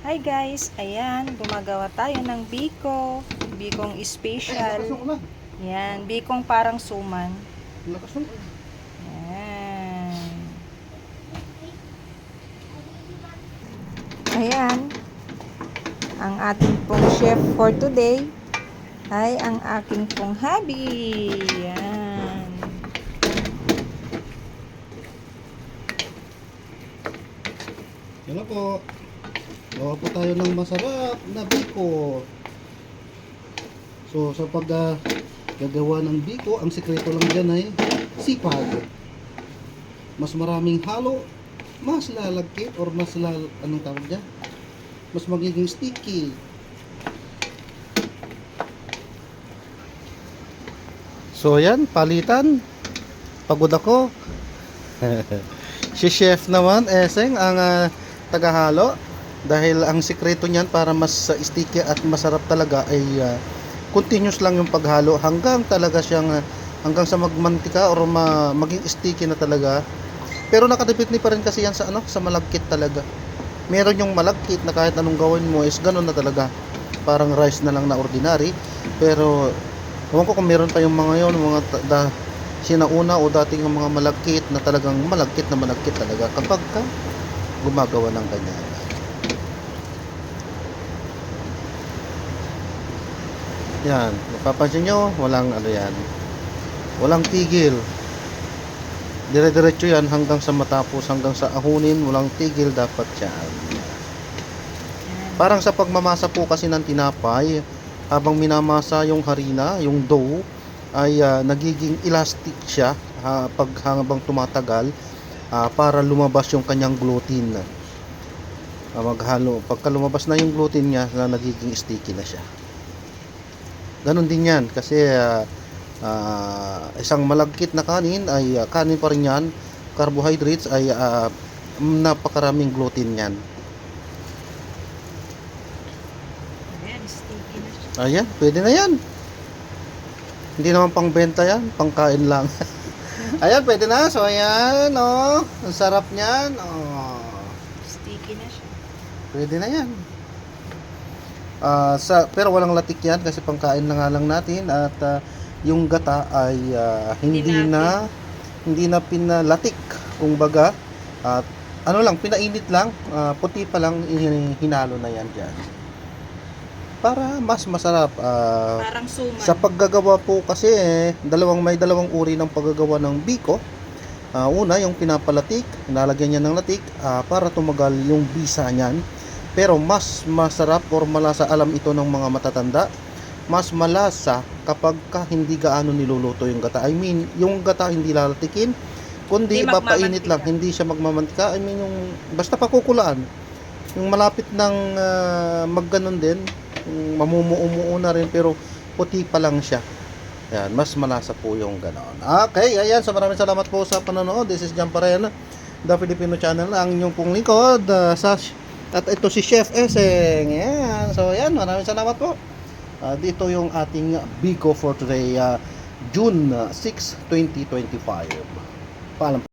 Hi guys, ayan, gumagawa tayo ng biko. Bikong special. Yan, bikong parang suman. Ayan. Ayan, ang ating pong chef for today ay ang aking pong hubby. Yan. Hello po. Gawa po tayo ng masarap na biko. So, sa gagawa ng biko, ang sikreto lang dyan ay sipag. Mas maraming halo, mas lalagkit or anong tawag dyan? Mas magiging sticky. So, yan, palitan. Pagod ako. Si chef naman, Eseng, ang tagahalo. Dahil ang sikreto niyan para mas sticky at masarap talaga ay continuous lang yung paghalo hanggang talaga siyang hanggang sa magmantika or maging sticky na talaga. Pero nakadepende pa rin kasi yan sa sa malagkit talaga. Meron yung malagkit na kahit anong gawin mo is ganoon na talaga. Parang rice na lang na ordinary. Pero ewan ko kung meron pa yung mga yon, mga sinauna o dating yung mga malagkit na talagang malagkit talaga kapag ka gumagawa ng ganyan. Yan, mapapansin nyo, walang yan, walang tigil, dire-diretso yan hanggang sa matapos, hanggang sa ahunin, walang tigil dapat yan. Parang sa pagmamasa po kasi ng tinapay, habang minamasa yung harina, yung dough, ay nagiging elastic siya habang tumatagal, para lumabas yung kanyang gluten. Pagka lumabas na yung gluten niya, nagiging sticky na siya. Ganon din yan kasi isang malagkit na kanin ay kanin pa rin yan, carbohydrates ay napakaraming gluten yan. Ayan, sticky na siya. Ayan, pwede na yan. Hindi naman pang benta yan, pang kain lang. Ayan, pwede na. So ayan, oh, ang sarap niyan. Oh, Sticky na siya. pwede na yan. Pero walang latik yan kasi pangkain na nga lang natin at yung gata ay hindi na pinalatik kumbaga, at pinainit lang, puti pa lang, hinalo na yan dyan para mas masarap. Parang suman. Sa paggagawa po kasi may dalawang uri ng paggagawa ng biko. Una, yung pinapalatik, nilalagyan niya ng latik para tumagal yung bisa niyan. Pero mas masarap or malasa, alam ito ng mga matatanda, mas malasa kapag hindi gaano niluluto yung gata. I mean, yung gata hindi lalatikin, kundi papainit lang, hindi siya magmamantika. I mean, yung basta pakukulaan. Yung malapit ng magganon din, mamumuo na rin pero puti pa lang siya. Yan, mas malasa po yung ganon. Okay, ayan. So maraming salamat po sa panonood. This is Jan Parena, The Filipino Channel, ang inyong pong lingkod, at ito si Chef Eseng. Ayan. So ayan, maraming salamat po. Dito yung ating biko for today, June 6, 2025. Paalam po.